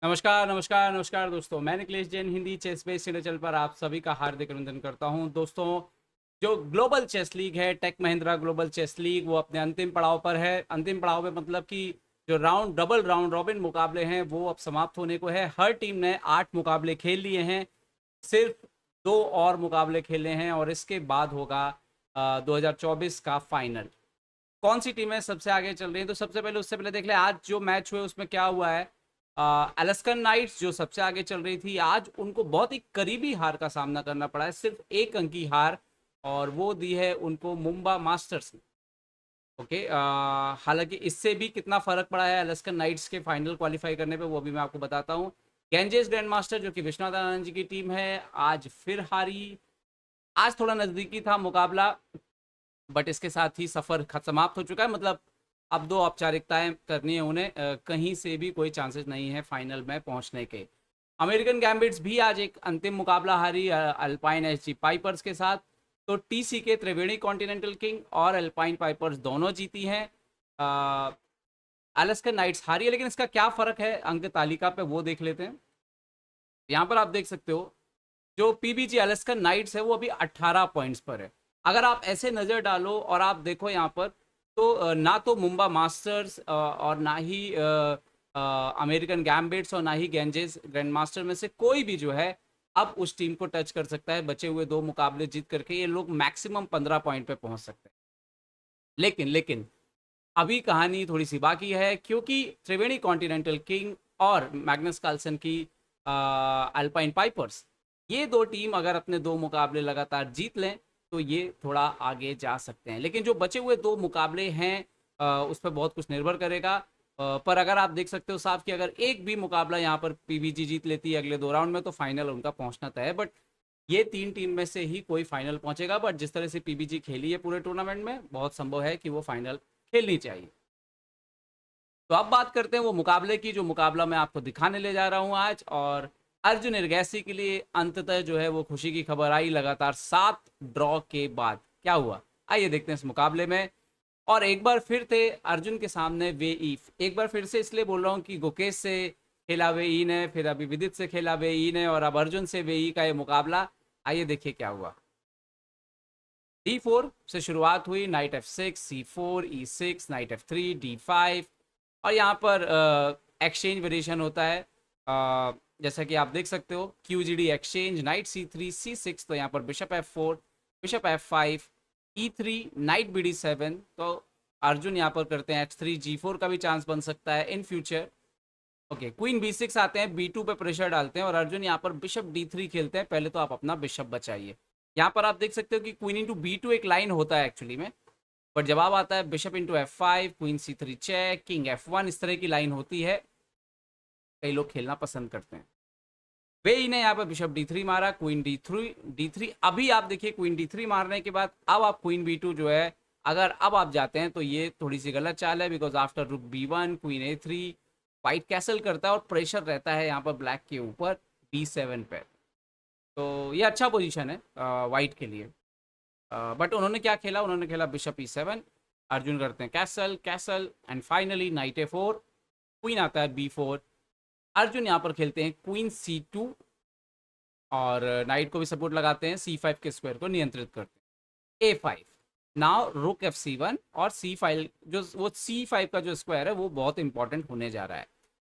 नमस्कार, नमस्कार, नमस्कार दोस्तों। मैं Nikhilesh Jain Hindi chess base India channel पर आप सभी का हार्दिक अभिनंदन करता हूं। दोस्तों, जो ग्लोबल चेस लीग है, tech Mahindra global chess league, वो अपने अंतिम पड़ाव पर है। अंतिम पड़ाव में मतलब कि जो डबल राउंड रॉबिन मुकाबले हैं वो अब समाप्त होने को है। हर टीम ने 8 मुकाबले खेल लिए हैं, सिर्फ 2 और मुकाबले खेले हैं और इसके बाद होगा 2024 का फाइनल। कौन सी टीमें सबसे आगे चल रही हैं? तो सबसे पहले उससे पहले देख ले आज जो मैच हुए उसमें क्या हुआ है। अलास्कन नाइट्स जो सबसे आगे चल रही थी, आज उनको बहुत ही करीबी हार का सामना करना पड़ा है, सिर्फ 1 अंक की हार, और वो दी है उनको मुंबा मास्टर्स ने। ओके, हालांकि इससे भी कितना फर्क पड़ा है अलास्कन नाइट्स के फाइनल क्वालिफाई करने पे वो भी मैं आपको बताता हूँ। गैंजेस ग्रैंड मास्टर जो कि विश्वनाथ आनंद जी की टीम है, आज फिर हारी। आज थोड़ा नजदीकी था मुकाबला, बट इसके साथ ही सफर समाप्त हो चुका है। मतलब अब 2 औपचारिकताएं करनी है उन्हें, कहीं से भी कोई चांसेस नहीं है फाइनल में पहुंचने के। अमेरिकन गैम्बिट्स भी आज एक अंतिम मुकाबला हारी अल्पाइन एसजी पाइपर्स के साथ। तो टीसी के त्रिवेणी कॉन्टिनेंटल किंग और अल्पाइन पाइपर्स दोनों जीती हैं। अलास्कन नाइट्स हारी है, लेकिन इसका क्या फर्क है अंक तालिका पे वो देख लेते हैं। यहाँ पर आप देख सकते हो, जो पीबीजी अलास्कन नाइट्स है वो अभी 18 पॉइंट्स पर है। अगर आप ऐसे नज़र डालो और आप देखो यहाँ पर, तो ना तो मुंबा मास्टर्स और ना ही अमेरिकन गैम्बिट्स और ना ही गैंजेस ग्रैंड मास्टर में से कोई भी जो है अब उस टीम को टच कर सकता है। बचे हुए 2 मुकाबले जीत करके ये लोग मैक्सिमम 15 पॉइंट पे पहुंच सकते हैं। लेकिन लेकिन अभी कहानी थोड़ी सी बाकी है, क्योंकि त्रिवेणी कॉन्टिनेंटल किंग और मैग्नस कार्लसन की अल्पाइन पाइपर्स, ये 2 टीम अगर अपने 2 मुकाबले लगातार जीत लें तो ये थोड़ा आगे जा सकते हैं। लेकिन जो बचे हुए 2 मुकाबले हैं उस पर बहुत कुछ निर्भर करेगा। पर अगर आप देख सकते हो साफ कि अगर एक भी मुकाबला यहाँ पर पीबीजी जीत लेती है अगले 2 राउंड में, तो फाइनल उनका पहुंचना तय है। बट ये 3 टीम में से ही कोई फाइनल पहुंचेगा। बट जिस तरह से पीबीजी खेली है पूरे टूर्नामेंट में, बहुत संभव है कि वो फाइनल खेलनी चाहिए। तो अब बात करते हैं वो मुकाबले की, जो मुकाबला मैं आपको दिखाने ले जा रहा हूं आज। और अर्जुन एरगैसी के लिए अंततः जो है वो खुशी की खबर आई, लगातार 7 ड्रॉ के बाद क्या हुआ, आइए देखते हैं इस मुकाबले में। और एक बार फिर थे अर्जुन के सामने वे ई। एक बार फिर से इसलिए बोल रहा हूँ कि गुकेश से खेला वे ई ने, फिर अभी विदित से खेला वे ई ने, और अब अर्जुन से वे ई का ये मुकाबला। आइए देखिए क्या हुआ। D4 से शुरुआत हुई, night F6, C4, E6, night F3, D5। और यहाँ पर एक्सचेंज वेरिएशन होता है, जैसा कि आप देख सकते हो, QGD exchange, night C3, C6, तो यहाँ पर bishop F4, bishop F5, E3, night BD7। तो अर्जुन यहाँ पर करते हैं H3, G4 का भी चांस बन सकता है in future. Okay, queen B6 आते हैं, B2 पे प्रेशर डालते हैं, और अर्जुन यहाँ पर बिशप D3 खेलते हैं। पहले तो आप अपना बिशप बचाइए। यहाँ पर आप देख सकते हो कि क्वीन इंटू B2 एक लाइन होता है एक्चुअली में, बट जवाब आता है bishop into F5, queen C3 check, king F1, इस तरह की लाइन होती है। कई लोग खेलना पसंद करते हैं। वे ने यहाँ पर बिशप D3 मारा, क्वीन D3। अभी आप देखिए क्वीन D3 मारने के बाद अब आप क्वीन B2 जो है, अगर अब आप जाते हैं तो ये थोड़ी सी गलत चाल है, बिकॉज आफ्टर रुक B1, queen A3, white castle करता है और प्रेशर रहता है यहाँ पर ब्लैक के ऊपर B7 पे। तो ये अच्छा पोजीशन है वाइट के लिए। बट उन्होंने क्या खेला, उन्होंने खेला बिशप E7। अर्जुन करते हैं castle castle, and finally night A4, queen आता है B4। अर्जुन यहाँ पर खेलते हैं क्वीन C2, और नाइट को भी सपोर्ट लगाते हैं, C5 के स्क्वायर को नियंत्रित करते हैं, A5। नाउ रुक F7 और C5, जो वो C5 का जो स्क्वायर है वो बहुत इंपॉर्टेंट होने जा रहा है।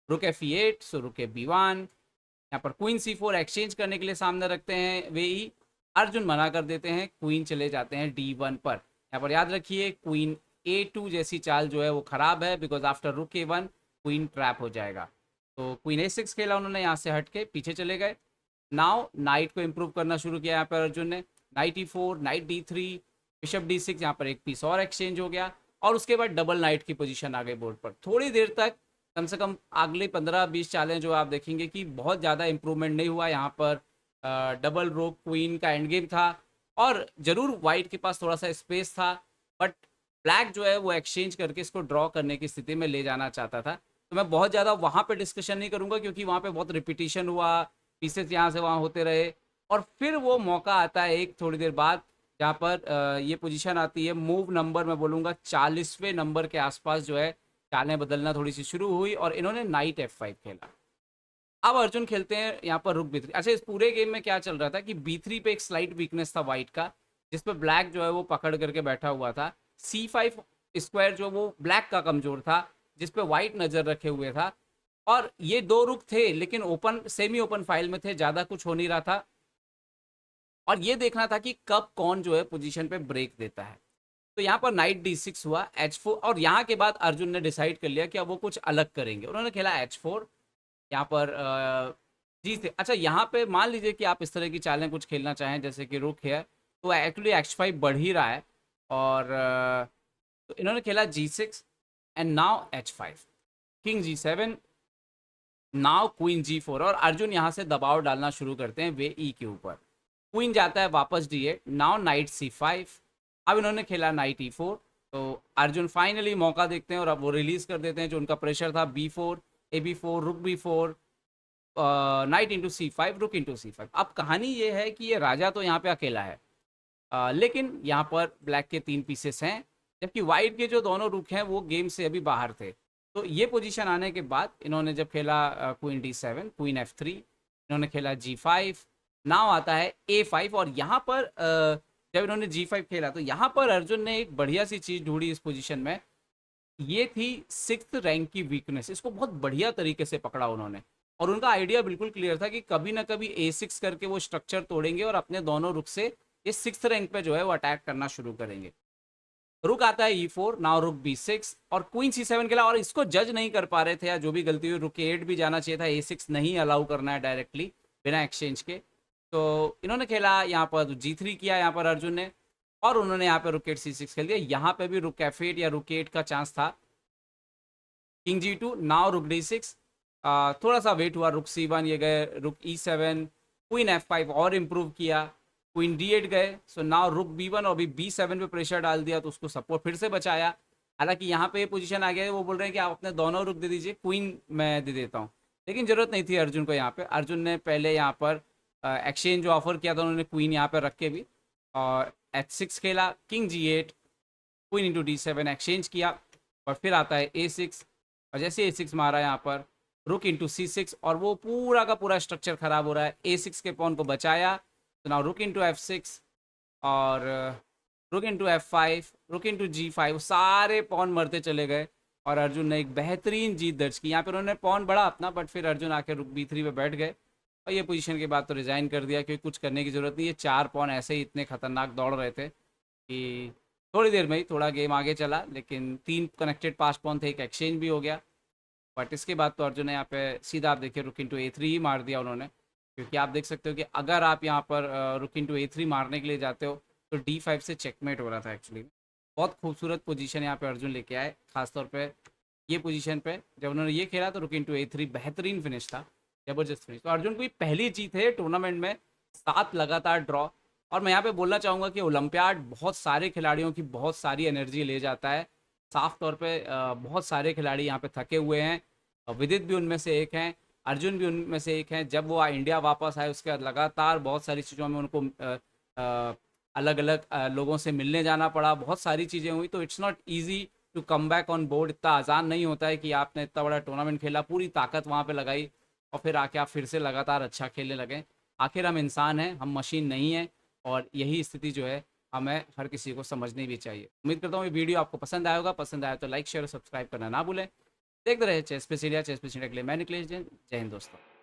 रुक F8, सो रुक B1। यहाँ पर क्वीन C4 एक्सचेंज करने के लिए सामने रखते हैं वे ई। अर्जुन मना कर देते हैं, क्वीन चले जाते हैं D1 पर। यहाँ पर याद रखिए क्वीन A2 जैसी चाल जो है वो खराब है, बिकॉज आफ्टर रुक A1 क्वीन ट्रैप हो जाएगा। तो क्वीन A6 खेला उन्होंने, यहाँ से हट के पीछे चले गए। नाउ नाइट को इंप्रूव करना शुरू किया यहाँ पर अर्जुन ने, night E4, night D3, bishop D6, यहाँ पर एक पीस और एक्सचेंज हो गया। और उसके बाद डबल नाइट की पोजीशन आ गई बोर्ड पर। थोड़ी देर तक, कम से कम अगले 15-20 चालें जो आप देखेंगे कि बहुत ज़्यादा इंप्रूवमेंट नहीं हुआ यहाँ पर। डबल रो क्वीन का एंड गेम था, और ज़रूर वाइट के पास थोड़ा सा स्पेस था, बट ब्लैक जो है वो एक्सचेंज करके इसको ड्रॉ करने की स्थिति में ले जाना चाहता था। तो मैं बहुत ज़्यादा वहाँ पे डिस्कशन नहीं करूँगा, क्योंकि वहाँ पे बहुत रिपीटिशन हुआ, पीसेस यहाँ से वहाँ होते रहे। और फिर वो मौका आता है एक थोड़ी देर बाद, जहाँ पर ये पोजीशन आती है मूव नंबर, मैं बोलूँगा 40वें नंबर के आसपास जो है, चालें बदलना थोड़ी सी शुरू हुई, और इन्होंने नाइट F5 खेला। अब अर्जुन खेलते हैं यहाँ पर रुक B3। अच्छा, इस पूरे गेम में क्या चल रहा था कि B3 पे एक स्लाइट वीकनेस था वाइट का, जिसपे ब्लैक जो है वो पकड़ करके बैठा हुआ था। C5 स्क्वायर जो वो ब्लैक का कमजोर था, जिसपे वाइट नजर रखे हुए था। और ये दो रुक थे लेकिन ओपन, सेमी ओपन फाइल में थे, ज्यादा कुछ हो नहीं रहा था। और ये देखना था कि कब कौन जो है पोजीशन पे ब्रेक देता है। तो यहाँ पर नाइट D6 हुआ, H4, और यहाँ के बाद अर्जुन ने डिसाइड कर लिया कि अब वो कुछ अलग करेंगे। उन्होंने खेला H4। यहाँ पर जी थे। अच्छा, यहाँ पे मान लीजिए कि आप इस तरह की चालें कुछ खेलना चाहें जैसे कि रुक है, तो एक्चुअली H5 बढ़ ही रहा है। और तो इन्होंने खेला G6 and now H5, king G7, now queen G4। और अर्जुन यहाँ से दबाव डालना शुरू करते हैं वे ई के ऊपर। क्वीन जाता है वापस D8, नाउ नाइट C5। अब इन्होंने खेला नाइट E4। तो अर्जुन फाइनली मौका देखते हैं और अब वो रिलीज कर देते हैं जो उनका प्रेशर था, B4, AB4, रुक B4, नाइट इंटू C5, रुक इंटू C5। अब कहानी ये है कि ये राजा तो यहाँ पे अकेला है, लेकिन यहाँ पर ब्लैक के 3 पीसेस हैं, जबकि वाइट के जो दोनों रुक हैं वो गेम से अभी बाहर थे। तो ये पोजीशन आने के बाद इन्होंने जब खेला क्वीन D7, क्वीन F3, इन्होंने खेला G5, नाव आता है A5। और यहाँ पर जब इन्होंने G5 खेला तो यहाँ पर अर्जुन ने एक बढ़िया सी चीज़ ढूंढी इस पोजीशन में। ये थी 6th रैंक की वीकनेस। इसको बहुत बढ़िया तरीके से पकड़ा उन्होंने, और उनका आइडिया बिल्कुल क्लियर था कि कभी ना कभी A6 करके वो स्ट्रक्चर तोड़ेंगे और अपने दोनों रुक से ये 6th रैंक पे जो है वो अटैक करना शुरू करेंगे। रुक आता है E4, नाउ रुक B6 और क्वीन C7 खेला। और इसको जज नहीं कर पा रहे थे या जो भी गलती हुई, रुक A8 भी जाना चाहिए था, A6 नहीं अलाउ करना है डायरेक्टली बिना एक्सचेंज के। तो इन्होंने खेला यहाँ पर G3 किया यहाँ पर अर्जुन ने, और उन्होंने यहाँ पे रुक C6 खेल दिया। यहाँ पे भी रुक F8 या रुक 8 का चांस था। किंग G2, नाउ रुक D6, थोड़ा सा वेट हुआ, रुक C1, ये गए रुक E7, क्वीन F5 और इम्प्रूव किया, क्वीन D8 गए। सो नाउ रुक B1, और अभी B7 पे प्रेशर डाल दिया तो उसको सपोर्ट फिर से बचाया। हालांकि यहाँ पे ये पोजीशन आ गया है, वो बोल रहे हैं कि आप अपने दोनों रुक दे दीजिए, क्वीन मैं दे देता हूँ, लेकिन जरूरत नहीं थी अर्जुन को यहाँ पे। अर्जुन ने पहले यहाँ पर एक्सचेंज जो ऑफर किया था, उन्होंने क्वीन यहाँ पर रख के भी और H6 खेला, king G8, queen into D7 exchange किया, और फिर आता है A6। और जैसे A6 मारा यहाँ पर रुक इंटू C6, और वो पूरा का पूरा स्ट्रक्चर खराब हो रहा है। A6 के पॉन को बचाया, तो नाउ रुक इंटू F6 और रुक इंटू F5, रुक इंटू G5, सारे पॉन मरते चले गए और अर्जुन ने एक बेहतरीन जीत दर्ज की। यहाँ पे उन्होंने पॉन बढ़ा अपना, बट फिर अर्जुन आके रुक B3 पे बैठ गए और ये पोजीशन के बाद तो रिजाइन कर दिया, क्योंकि कुछ करने की जरूरत नहीं है। 4 पॉन ऐसे ही इतने खतरनाक दौड़ रहे थे कि थोड़ी देर में ही थोड़ा गेम आगे चला, लेकिन 3 कनेक्टेड पास पॉन थे, एक एक्सचेंज भी हो गया। बट इसके बाद तो अर्जुन ने यहाँ पे सीधा आप देखिए रुक इंटू A3 ही मार दिया उन्होंने, क्योंकि आप देख सकते हो कि अगर आप यहाँ पर रुक इंटू A3 मारने के लिए जाते हो तो D5 से चेकमेट हो रहा था एक्चुअली। बहुत खूबसूरत पोजीशन यहाँ पे अर्जुन लेके आए, खासतौर पे ये पोजीशन पे जब उन्होंने ये खेला तो रुक इंटू A3 बेहतरीन फिनिश था, जबरदस्त फिनिश। तो अर्जुन की पहली जीत है टूर्नामेंट में, 7 लगातार ड्रॉ। और मैं यहाँ पे बोलना चाहूँगा कि ओलंपियाड बहुत सारे खिलाड़ियों की बहुत सारी एनर्जी ले जाता है। साफ तौर पे बहुत सारे खिलाड़ी यहाँ पे थके हुए हैं, विदित भी उनमें से एक हैं, अर्जुन भी उनमें से एक हैं। जब वो इंडिया वापस आए उसके बाद लगातार बहुत सारी चीज़ों में उनको अलग अलग लोगों से मिलने जाना पड़ा, बहुत सारी चीज़ें हुई। तो it's not easy to come back on board. इतना आसान नहीं होता है कि आपने इतना बड़ा टूर्नामेंट खेला, पूरी ताकत वहाँ पे लगाई और फिर आके आप फिर से लगातार अच्छा खेलने लगे। आखिर हम इंसान हैं, हम मशीन नहीं है, और यही स्थिति जो है हमें हर किसी को समझनी भी चाहिए। उम्मीद करता हूँ ये वीडियो आपको पसंद आया होगा। पसंद आया तो लाइक शेयर और सब्सक्राइब करना ना भूलें। देखते रहे चेस पे सीढ़िया। चेस पे सीढ़िया के लिए मैं निकलेश जैन। जय हिंद दोस्तों।